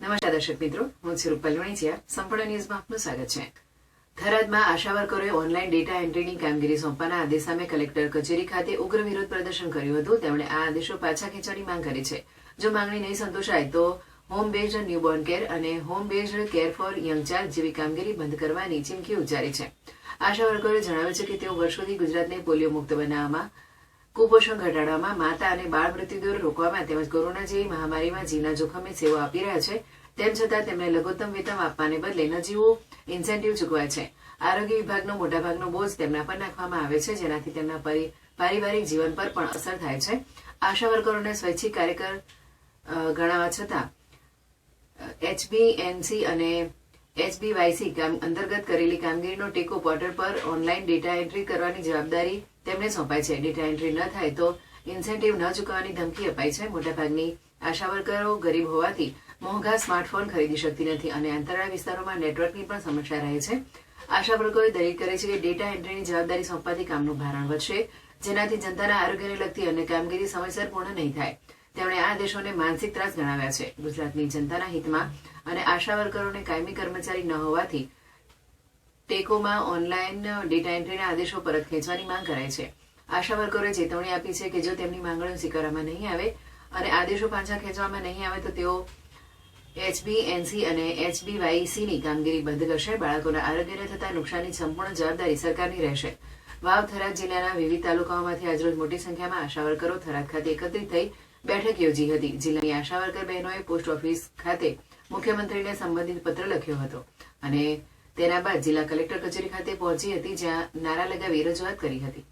નમસ્કાર દર્શક મિત્રો, હું છું રૂપલ વણિચિયા. સંપૂર્ણ ન્યૂઝમાં આપનું સ્વાગત છે. થરાદમાં આશા વર્કરોએ ઓનલાઈન ડેટા એન્ટ્રીની કામગીરી સોંપવાના આદેશ સામે કલેક્ટર કચેરી ખાતે ઉગ્ર વિરોધ પ્રદર્શન કર્યું હતું. તેમણે આ આદેશો પાછા ખેંચવાની માંગ કરી છે. જો માંગણી નહીં સંતોષાય તો હોમ બેઝડ ન્યૂબોર્ન કેર અને home based care for young child જેવી કામગીરી બંધ કરવાની ચીમકી ઉચ્ચારી છે. આશા વર્કરોએ જણાવ્યું છે કે તેઓ વર્ષોથી ગુજરાતને પોલિયો મુક્ત બનાવવામાં, કુપોષણ ઘટાડવામાં, માતા અને બાળ મૃત્યુદર રોકવામાં તેમજ કોરોના જેવી મહામારીમાં જીવના જોખમે સેવા આપી રહ્યા છે. તેમ છતાં તેમને લઘુત્તમ વેતન આપવાને બદલે નજીવું ઇન્સેન્ટિવ ચૂકવાય છે. આરોગ્ય વિભાગનો મોટાભાગનો બોજ તેમના પર નાખવામાં આવે છે, જેનાથી તેમના પારિવારિક જીવન પર પણ અસર થાય છે. આશા વર્કરોને સ્વૈચ્છિક કાર્યકર ગણાવવા છતાં HBNC અને HBYC અંતર્ગત કરેલી કામગીરીનો ટેકો પોર્ટલ પર ઓનલાઈન ડેટા એન્ટ્રી કરવાની જવાબદારી તેમને સોંપાય છે. ડેટા એન્ટ્રી ન થાય તો ઇન્સેન્ટિવ ન ચૂકવવાની ધમકી અપાય છે. મોટાભાગની આશા વર્કરો ગરીબ હોવાથી મોંઘા સ્માર્ટફોન ખરીદી શકતી નથી અને અંતરાળ વિસ્તારોમાં નેટવર્કની પણ સમસ્યા રહે છે. આશા વર્કરોએ દલીલ કરે છે કે ડેટા એન્ટ્રીની જવાબદારી સોંપવાથી કામનું ભારણ વધશે, જેનાથી જનતાના આરોગ્યને લગતી અન્ય કામગીરી સમયસર પૂર્ણ નહીં થાય. તેમણે આ આદેશોને માનસિક ત્રાસ ગણાવ્યા છે. ગુજરાતની જનતાના હિતમાં અને આશા વર્કરોને કાયમી કર્મચારી ન હોવાથી ટેકોમાં ઓનલાઈન ડેટા એન્ટ્રીના આદેશો પરત ખેંચવાની માંગ કરાઈ છે. આશા વર્કરોએ ચેતવણી આપી છે કે જો તેમની માંગણીઓ સ્વીકારવામાં નહીં આવે અને આદેશો પાછા ખેંચવામાં નહીં આવે તો તેઓ HBNC અને HBYCની કામગીરી બંધ કરશે. બાળકોના આરોગ્યને થતા નુકસાનની સંપૂર્ણ જવાબદારી સરકારની રહેશે. વાવ થરાદ જિલ્લાના વિવિધ તાલુકાઓમાંથી આજરોજ મોટી સંખ્યામાં આશા વર્કરો થરાદ ખાતે એકત્રિત થઈ બેઠક યોજી હતી. જિલ્લાની આશા વર્કર બહેનોએ પોસ્ટ ઓફિસ ખાતે મુખ્યમંત્રીને સંબંધિત પત્ર લખ્યો હતો અને તેના બાદ જિલ્લા કલેક્ટર કચેરી ખાતે પહોંચી હતી, જ્યાં નારા લગાવી રજૂઆત કરી હતી.